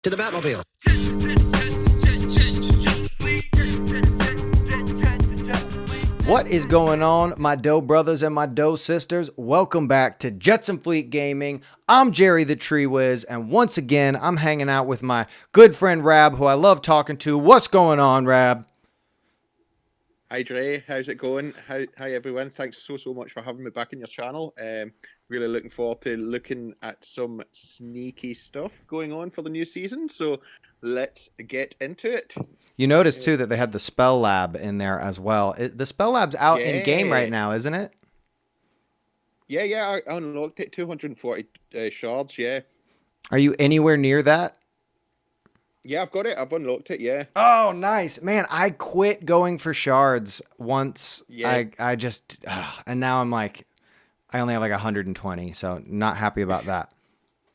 To the Batmobile. What is going on, my doe brothers and my doe sisters? Welcome back to Jets and Fleet Gaming. I'm Jerry the Tree Wiz, and once again, I'm hanging out with my good friend Rab, who I love talking to. What's going on, Rab? Hi Dre, how's it going? Hi everyone. Thanks so much for having me back in your channel. Really looking forward to looking at some sneaky stuff going on for the new season. So let's get into it. You noticed too that they had the Spell Lab in there as well. The Spell Lab's out in game right Yeah. now, isn't it? Yeah, I unlocked it. 240 shards. Yeah, Are you anywhere near that? yeah, I've got it. I've unlocked it. Yeah, Oh, nice. Man, I quit going for shards once. Yeah. I just, and now I'm like, I only have like 120, so not happy about that.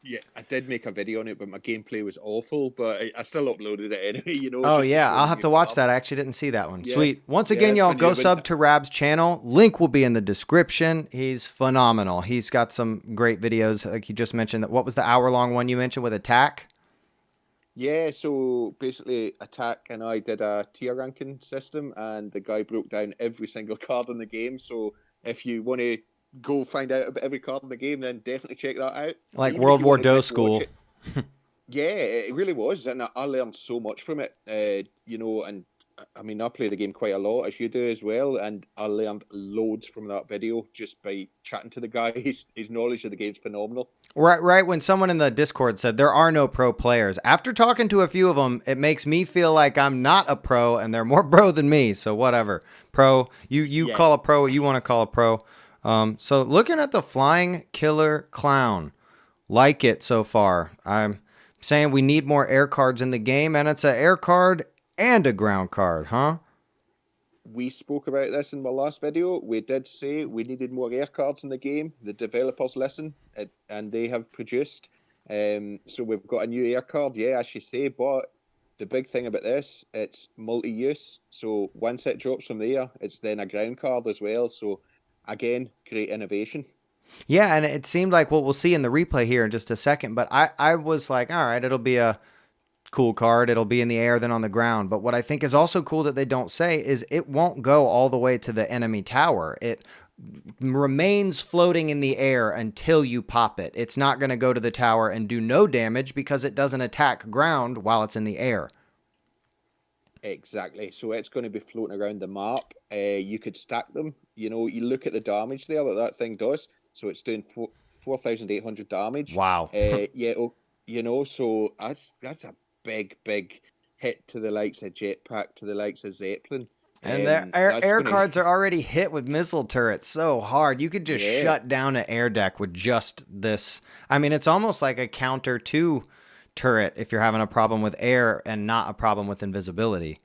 yeah. I did make a video on it, but my gameplay was awful. But I still uploaded it anyway. You know. Oh, just to yeah, show I'll you have to the watch card. that. I actually didn't see that one. Yeah. Sweet. Once Yeah, again, it's y'all when go you- sub to Rab's channel. Link will be in the description. He's phenomenal. He's got some great videos. Like you just mentioned, that what was the hour-long one you mentioned with Attack? Yeah, so basically, Attack and I did a tier ranking system, and the guy broke down every single card in the game. So if you want to go find out about every card in the game, then definitely check that out. Like Even if World you War wanna Doe just watch school. it- Yeah, it really was, and I learned so much from it. You know, and I mean, I play the game quite a lot, as you do as well, and I learned loads from that video just by chatting to the guy. His knowledge of the game's phenomenal. Right when someone in the Discord said there are no pro players. After talking to a few of them, it makes me feel like I'm not a pro and they're more pro than me. So whatever. Pro, you Yeah. call a pro what you want to call a pro. So looking at the Flying Killer Clown, like it so far. I'm saying we need more air cards in the game, and it's an air card and a ground card, huh? We spoke about this in my last video. We did say we needed more air cards in the game. The developers listen, and they have produced. So we've got a new air card, yeah, as you say. But the big thing about this, it's multi-use. So once it drops from there, it's then a ground card as well. So again, great innovation. Yeah, and it seemed like what we'll see in the replay here in just a second, but I was like, all right, it'll be a cool card. It'll be in the air, then on the ground. But what I think is also cool that they don't say is it won't go all the way to the enemy tower. It remains floating in the air until you pop it. It's not going to go to the tower and do no damage because it doesn't attack ground while it's in the air. Exactly. So it's going to be floating around the map. You could stack them. You know, you look at the damage there that thing does. So it's doing 4,800 damage. Wow. Yeah. You know, so that's a big hit to the likes of Jetpack, to the likes of Zeppelin. And their That's air gonna- cards are already hit with missile turrets so hard. You could just Yeah. shut down an air deck with just this. I mean, it's almost like a counter to turret if you're having a problem with air and not a problem with invisibility.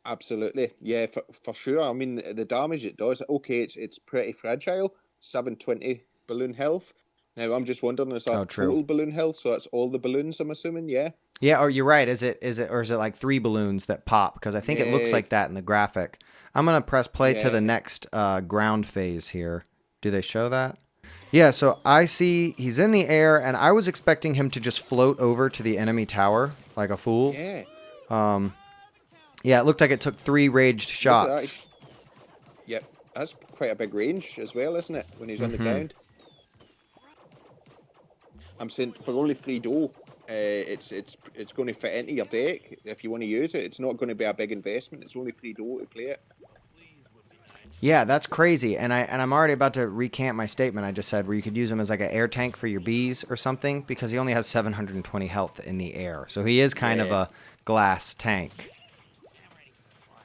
Absolutely. Yeah, for sure. I mean, the damage it does, okay, it's pretty fragile. 720 balloon health. Now, I'm just wondering, is that Oh, true. total balloon health? So that's all the balloons, I'm assuming, yeah? Yeah, or you're right. Is it or is it like 3 balloons that pop? Because I think it looks Yeah. like that in the graphic. I'm gonna press play to Yeah. the next ground phase here. Do they show that? Yeah, so I see he's in the air, and I was expecting him to just float over to the enemy tower like a fool. Yeah. Yeah, it looked like it took 3 raged Look at that. shots. Yep, that's quite a big range as well, isn't it? When he's on the ground. I'm saying for only 3 dough, it's going to fit into your deck if you want to use it. It's not going to be a big investment. It's only 3 dough to play it. Yeah, that's crazy. And I'm already about to recant my statement I just said where you could use him as like an air tank for your bees or something because he only has 720 health in the air. So he is kind of Yeah. a glass tank.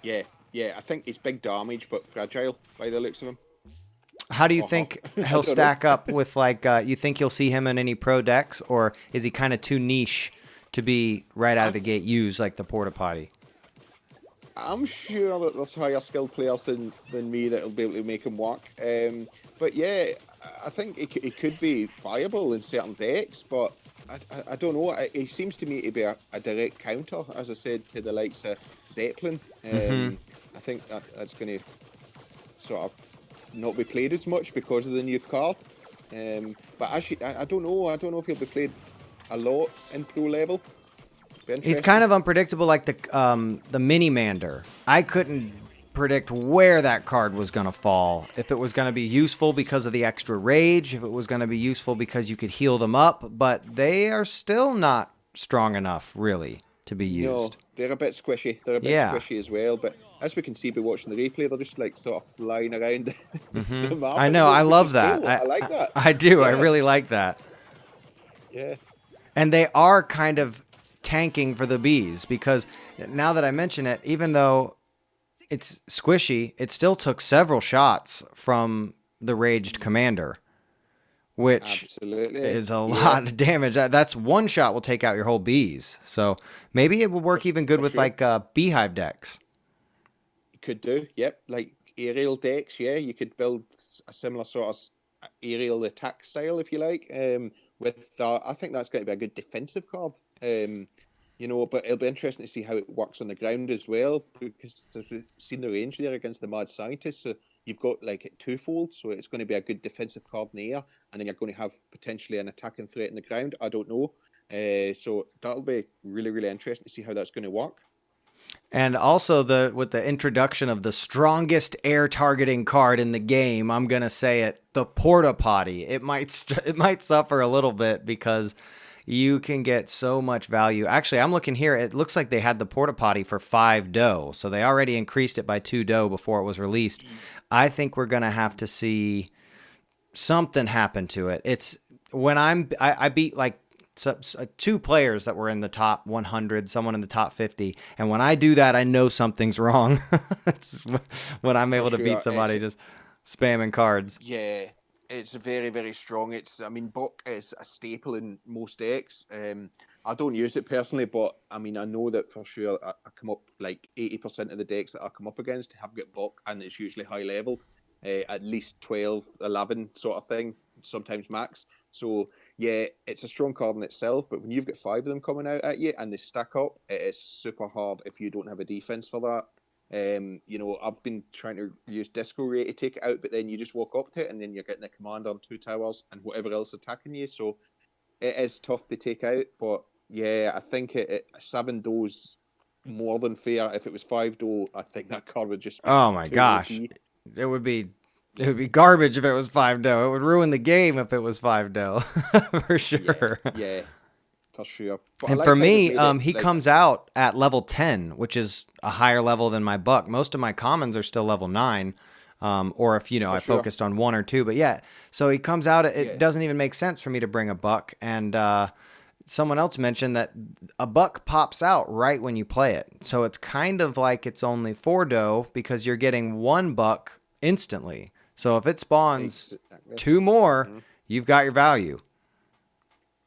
Yeah, I think he's big damage but fragile by the looks of him. How do you Uh-huh. think I he'll don't know. stack up with like you think you'll see him in any pro decks, or is he kind of too niche to be right out of the gate used like the porta potty? I'm sure that there's higher skilled players than me that'll be able to make him work. But yeah, I think it could be viable in certain decks, but I don't know. It seems to me to be a direct counter, as I said, to the likes of Zeppelin. I think that's going to sort of not be played as much because of the new card. But actually, I don't know. I don't know if he'll be played a lot in pro level. Be He's interesting. kind of unpredictable, like the mini Mander. I couldn't predict where that card was going to fall. If it was going to be useful because of the extra rage, if it was going to be useful because you could heal them up, but they are still not strong enough, really, to be No, used. they're a bit squishy. They're a bit Yeah. squishy as well. But as we can see by watching the replay, they're just like sort of flying around the map I at the know. I moment, which love is that. cool. I like that. I do. I Yeah, really like that. yeah. And they are kind of tanking for the bees because now that I mention it, even though it's squishy, it still took several shots from the raged commander, which Absolutely. is a Yeah, lot of damage. That's one shot will take out your whole bees. So maybe it will work even good for with sure. like beehive decks. Could do. Yep. Like aerial decks. Yeah, you could build a similar sort of aerial attack style if you like. With I think that's going to be a good defensive card. But it'll be interesting to see how it works on the ground as well because we've seen the range there against the mad scientist. So you've got like it twofold. So it's going to be a good defensive card in the air, and then you're going to have potentially an attacking threat in the ground. I don't know. So that'll be really, really interesting to see how that's going to work. And also with the introduction of the strongest air targeting card in the game, I'm gonna say it, the porta potty. It might suffer a little bit because you can get so much value. Actually, I'm looking here. It looks like they had the porta potty for 5 dough, so they already increased it by 2 dough before it was released. I think we're gonna have to see something happen to it. It's when I beat like 2 players that were in the top 100, someone in the top 50, and when I do that, I know something's wrong. It's when I'm For able to beat sure. somebody just spamming cards. Yeah, it's very, very strong. I mean, Buck is a staple in most decks. I don't use it personally, but I mean, I know that for sure I come up like 80% of the decks that I come up against have got Buck, and it's usually high leveled, at least 12, 11 sort of thing, sometimes max. So, yeah, it's a strong card in itself, but when you've got 5 of them coming out at you and they stack up, it is super hard if you don't have a defense for that. I've been trying to use Disco Ray to take it out, but then you just walk up to it and then you're getting a commander on 2 towers and whatever else attacking you. So it is tough to take out. But yeah, I think 7 does more than fair. If it was 5 do, I think that card would just be Oh my too gosh, OP. it would be it would be garbage if it was 5 dough. It would ruin the game if it was 5 dough for Yeah, sure. yeah, for sure. But I And for like how they've me, made it he like, comes out at level 10, which is a higher level than my buck. Most of my commons are still level 9. Or if, for I sure. focused on 1 or 2. But yeah, so he comes out, it Yeah. doesn't even make sense for me to bring a buck. And someone else mentioned that a buck pops out right when you play it. So it's kind of like it's only 4 dough because you're getting 1 buck instantly. So if it spawns Exactly. 2 more, Mhm. you've got your value.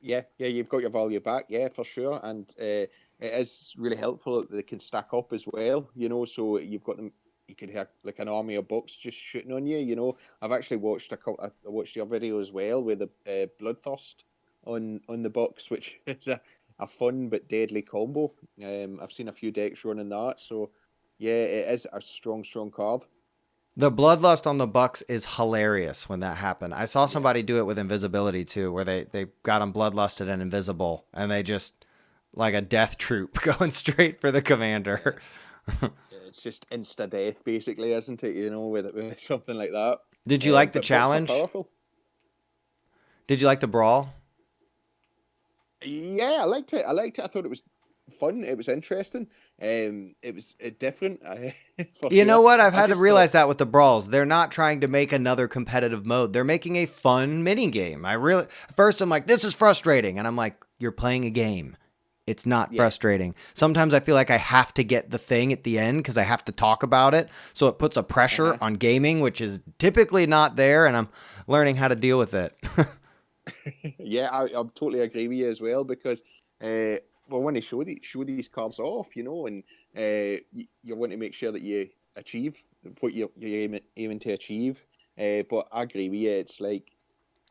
Yeah, you've got your value back, yeah, for sure, and it is really helpful that they can stack up as well. So you've got them. You could have like an army of bucks just shooting on you. I've actually watched I watched your video as well with the bloodthirst on the bucks, which is a fun but deadly combo. I've seen a few decks running that, so yeah, it is a strong, strong card. The bloodlust on the Bucks is hilarious when that happened. I saw Yeah, somebody do it with invisibility too, where they got them bloodlusted and invisible, and they just like a death troop going straight for the commander. yeah. It's just insta death, basically, isn't it? With something like that. Did you like the But bucks are challenge? powerful. Did you like the brawl? Yeah, I liked it. I liked it. I thought it was fun. It was interesting. It was different, for You know sure. what? I've I had to just thought, realize that with the brawls, they're not trying to make another competitive mode. They're making a fun mini game. First I'm like, this is frustrating, and I'm like, you're playing a game. It's not yeah, frustrating. Sometimes I feel like I have to get the thing at the end because I have to talk about it. So it puts a pressure uh-huh. on gaming, which is typically not there, and I'm learning how to deal with it. Yeah, I totally agree with you as well because, well, when they show these cards off, and you want to make sure that you achieve what you're aiming to achieve. But I agree with you. It's like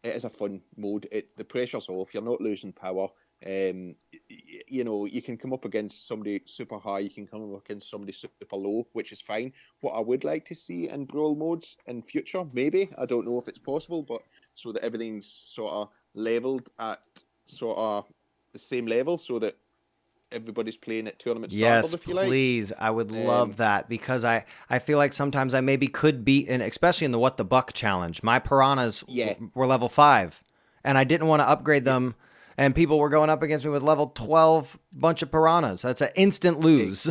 it is a fun mode. The pressure's off. You're not losing power. You can come up against somebody super high. You can come up against somebody super low, which is fine. What I would like to see in brawl modes in future, maybe I don't know if it's possible, but so that everything's sort of leveled at sort of the same level so that everybody's playing at tournament standard, Yes, if you like. please. I would love Um, that because I feel like sometimes I maybe could beat, and especially in the What the Buck challenge, my piranhas yeah, were level 5, and I didn't want to upgrade yeah, them, and people were going up against me with level 12 bunch of piranhas. That's an instant e- lose.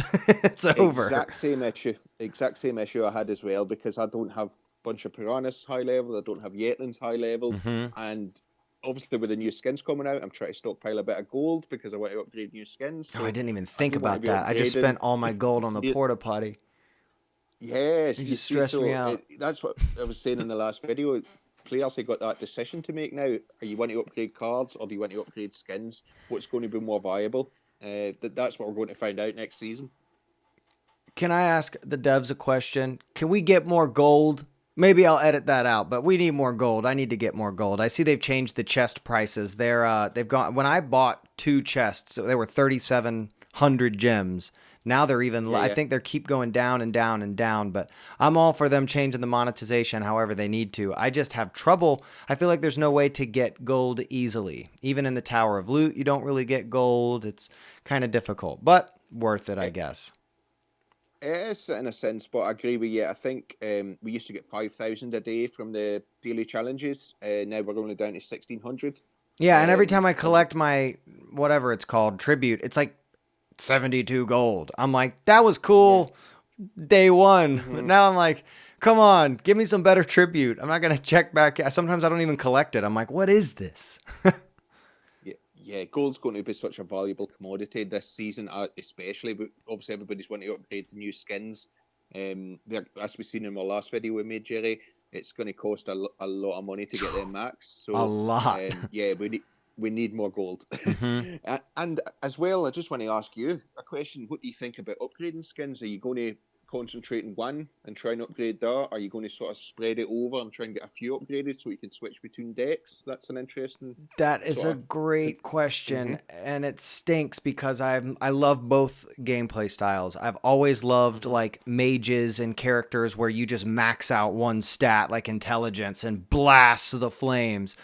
It's over. exact same issue. Exact same issue I had as well because I don't have a bunch of piranhas high level. I don't have yetlins high leveled, Hmm. and obviously with the new skins coming out, I'm trying to stockpile a bit of gold because I want to upgrade new skins. Oh, I So didn't even I think do want to about be that. I just upgrading. spent all my gold on the Yeah, porta potty. yes, You you just see, stressed me so out. that's what I was saying in the last video. Players have got that decision to make now. Are you want to upgrade cards or do you want to upgrade skins? What's going to be more viable? That's what we're going to find out next season. Can I ask the devs a question? Can we get more gold? Maybe I'll edit that out, but we need more gold. I need to get more gold. I see they've changed the chest prices. They've gone when I bought 2 chests, they were 3,700 gems. Now they're even Yeah, I yeah. think they keep going down and down and down, but I'm all for them changing the monetization however they need to. I just have trouble. I feel like there's no way to get gold easily. Even in the Tower of Loot, you don't really get gold. It's kind of difficult, but worth it, I It, guess. it is in a sense, but I agree with you. I think we used to get 5,000 a day from the daily challenges. Now we're only down to 1,600. Yeah, and every Um, time I and collect my whatever it's called tribute, it's like 72 gold. I'm like, that was yeah. cool day one. But Hmm. now I'm like, come on, give me some better tribute. I'm not going to check back. Sometimes I don't even collect it. I'm like, what is this? Yeah, yeah, gold's going to be such a valuable commodity this season, especially. But obviously, everybody's wanting to upgrade the new skins. As we seen in our last video we made, Jerry, it's going to cost a lot of money to get them max. A So, lot. yeah, we need more gold. Hmm. And as well, I just want to ask you a question. What do you think about upgrading skins? Are you going to concentrate on one and try and upgrade that? Are you going to sort of spread it over and try and get a few upgraded so you can switch between decks? That's an interesting That is a sort of. great Hmm. question, and it stinks because I love both gameplay styles. I've always loved Hmm. like mages and characters where you just max out one stat like intelligence and blast the flames.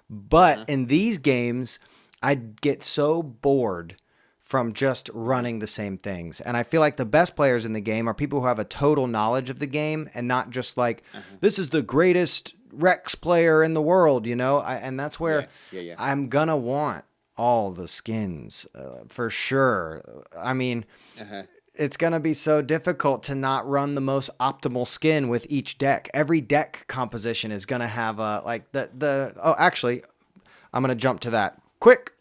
But Uh-huh. in these games, I'd get so bored from just Hmm. running the same things. And I feel like the best players in the game are people who have a total knowledge of the game and not just like, Uh-huh. this is the greatest Rex player in the world, and that's where Yeah, yeah, yeah. I'm gonna want all the skins for sure. I mean, Uh-huh. it's gonna be so difficult to not run the most optimal skin with each deck. Every deck composition is gonna have a like the. Oh, actually, I'm gonna jump to that quick.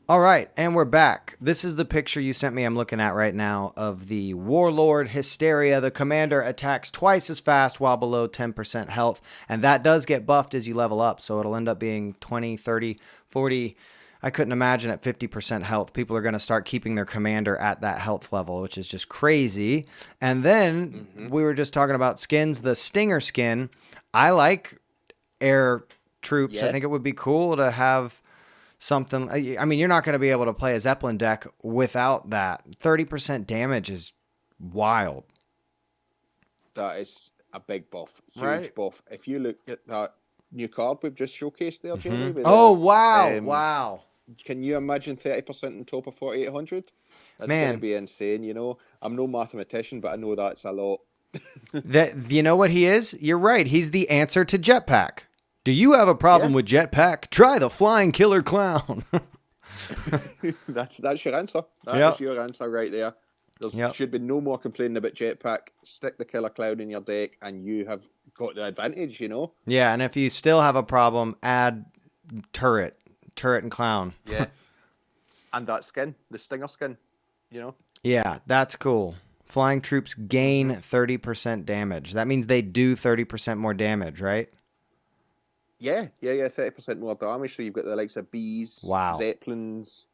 All right, and we're back. This is the picture you sent me. I'm looking at right now of the Warlord Hysteria. The commander attacks twice as fast while below 10% health, and that does get buffed as you level up, so it'll end up being 20, 30, 40. I couldn't imagine at 50% health, people are going to start keeping their commander at that health level, which is just crazy. And then Hmm. we were just talking about skins. The Stinger skin, I like air troops. I Yeah, think it would be cool to have something. I mean, you're not going to be able to play a Zeppelin deck without that. 30% damage is wild, that is a big buff, right? huge buff. If you look at that new card we've just showcased there, Hmm. Jerry, with Oh, the wow. um, Wow. can you imagine 30% on top of 4,800? That's going to Man, be insane. I'm no mathematician, but I know that's a lot. that you know what he is? You're right. He's the answer to Jetpack. Do you have a Yeah, problem with Jetpack? Try the Flying Killer Clown. that's your answer. That is Yep. your answer right there. There Yep. should be no more complaining about Jetpack. Stick the Killer Cloud in your deck, and you have got the advantage. Yeah, and if you still have a problem, add turret, turret and clown. Yeah. And that skin, the Stinger skin, you know. Yeah, that's cool. Flying troops gain Hmm. 30% damage. That means they do 30% more damage, right? Yeah, yeah, yeah. 30% more damage. So you've got the likes of bees, Wow. zeppelins,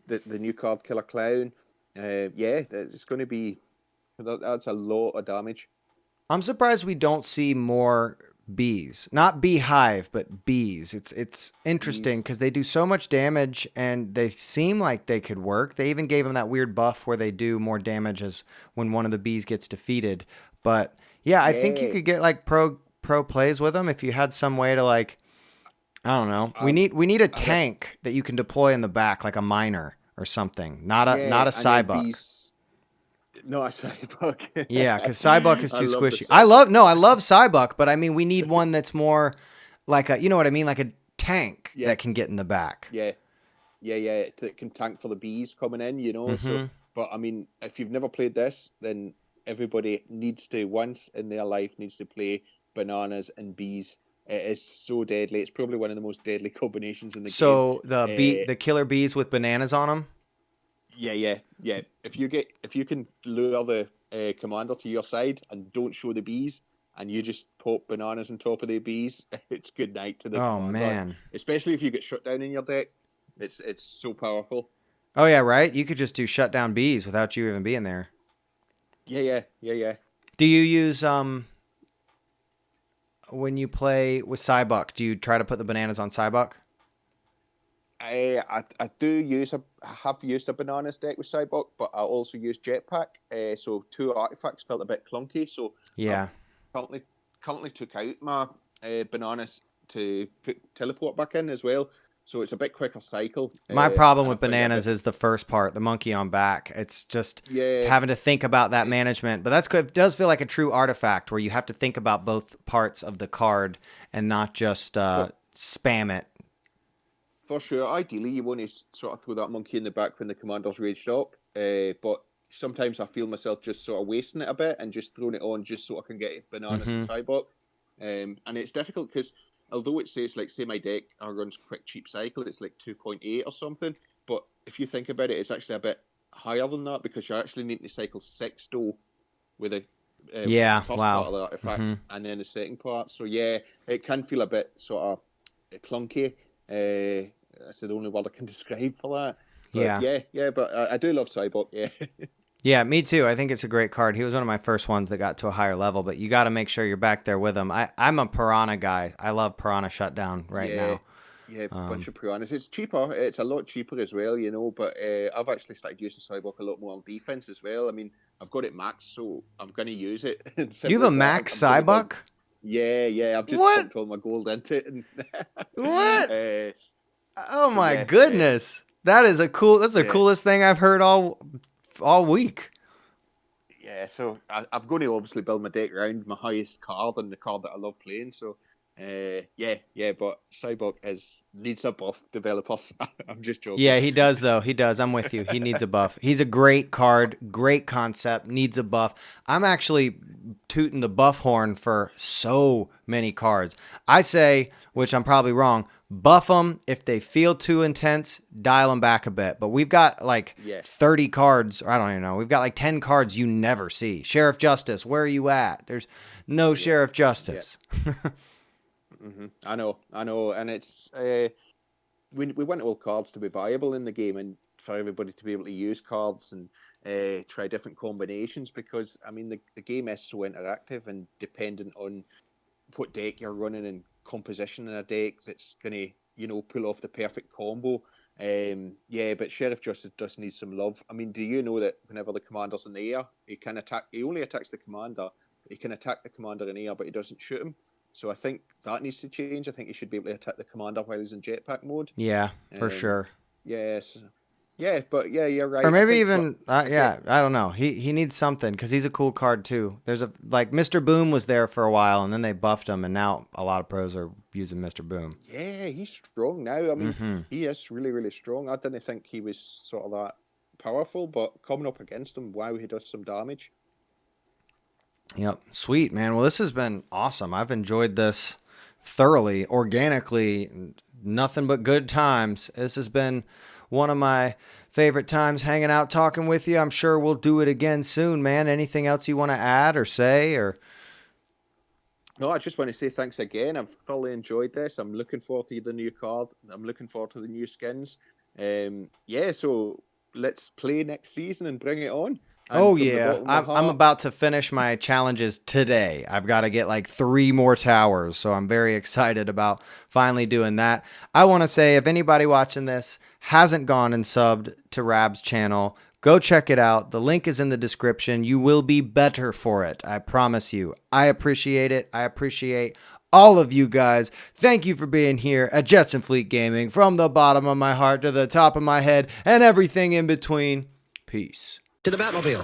the new card Killer Clown. Yeah, it's going to be that's a lot of damage. I'm surprised we don't see more bees. Not beehive, but bees. It's interesting Bees. because they do so much damage and they seem like they could work. They even gave them that weird buff where they do more damage as when one of the bees gets defeated. But yeah, I think you Yeah, could get like pro plays with them if you had some way to like I don't know. Um, We need a I rec- tank that you can deploy in the back, like a miner or something. Not yeah, a and then Psybuck. bees. No, I Cyborg. Yeah, because Psybuck is I too love the squishy. Cyborg. I love Psybuck, but I mean, we need one that's more like a, you know what I mean, like a tank Yeah, that can get in the back. yeah, yeah. It can tank for the bees coming in, you know. So, Mm-hmm. but I mean, if you've never played this, then everybody needs to once in their life needs to play bananas and bees. It is so deadly. It's probably one of the most deadly combinations in the game. So Uh, the killer bees with bananas on them. yeah. If you can lure the commander to your side and don't show the bees, and you just pop bananas on top of the bees, it's good night to the Oh commander. man. Especially if you get shut down in your deck, it's so powerful. Oh yeah, right. You could just do shut down bees without you even being there. Yeah. Do you use when you play with Psybuck? Do you try to put the bananas on Psybuck? I do use I have used a bananas deck with Cyborg, but I also use Jetpack. So two artifacts felt a bit clunky. So I've Yeah. currently currently took out my bananas to put teleport back in as well. So it's a bit quicker cycle. My problem And I with find it a bananas bit is the first part, the monkey on back. It's just yeah. having to think about that management. But that's good. It does feel like a true artifact where you have to think about both parts of the card and not just For, spam it. for sure, ideally you want to sort of throw that monkey in the back when the commander's raged up. But sometimes I feel myself just sort of wasting it a bit and just throwing it on just so I can get bananas and Hmm. Cyborg. And it's difficult because although it says like say my deck runs quick cheap cycle, it's like 2.8 or something. But if you think about it, it's actually a bit higher than that because you actually need to cycle 6 though with the Yeah. first part Wow. of the artifact Hmm. and then the second part. So yeah, it can feel a bit sort of clunky. That's the only word I can describe for that. But Yeah. but I do love Cyborg. Yeah, Yeah, me too. I think it's a great card. He was one of my first ones that got to a higher level, but you got to make sure you're back there with him. I'm a Piranha guy. I love Piranha Shutdown right yeah, now. yeah. Bunch Um, of piranhas. It's cheaper. It's a lot cheaper as well, you know. But I've actually started using Cyborg a lot more on defense as well. I mean, I've got it maxed, so I'm going to use it. And you simple have a as that. max I'm going to build. Psybuck? Yeah. I've just What? pumped all my gold into it, and What? uh, Oh so my goodness. That's the yeah. coolest thing I've heard all week. Yeah, so I'm going to obviously build my deck around my highest card and the card that I love playing. So, but Cyborg needs a buff. Developers, I'm just joking. Yeah, he does though. He does. I'm with you. He needs a buff. He's a great card, great concept, needs a buff. I'm actually tooting the buff horn for so many cards. I say, which I'm probably wrong, buff them if they feel too intense, dial them back a bit. But we've got like Yeah, 30 cards, or I don't even know. We've got like 10 cards you never see. Sheriff Justice, where are you at? There's no yeah, Sheriff yeah. Justice. I know, and it's we want all cards to be viable in the game and for everybody to be able to use cards and try different combinations because I mean the game is so interactive and dependent on what deck you're running and composition in a deck that's gonna pull off the perfect combo. But Sheriff Justice does need some love. I mean, do you know that whenever the commander's in the air, he can attack? He only attacks the commander. He can attack the commander in the air, but he doesn't shoot him. So I think that needs to change. I think he should be able to attack the commander while he's in jetpack mode. Yeah, for Um, sure. yes, but yeah, you're Or right. I maybe think, but even again, yeah, I don't know. He needs something because he's a cool card too. There's a like Mr. Boom was there for a while and then they buffed him and now a lot of pros are using Mr. Boom. yeah, he's strong now. I mean, Hmm. he is really, really strong. I didn't think he was sort of that powerful, but coming up against him, wow, he does some damage. Yep. Sweet, man. Well, this has been awesome. I've enjoyed this thoroughly, organically, nothing but good times. This has been one of my favorite times hanging out talking with you. I'm sure we'll do it again soon, man. Anything else you want to add or say or No, I just want to say thanks again. I've thoroughly enjoyed this. I'm looking forward to the new card. I'm looking forward to the new skins. So let's play next season and bring it on. And Oh from the yeah, bottom of my I'm heart, about to finish my challenges today. I've got to get like 3 more towers, so I'm very excited about finally doing that. I want to say if anybody watching this hasn't gone and subbed to Rab's channel, go check it out. The link is in the description. You will be better for it. I promise you. I appreciate it. I appreciate all of you guys. Thank you for being here at Jetson Fleet Gaming, from the bottom of my heart to the top of my head and everything in between. Peace. To the Batmobile.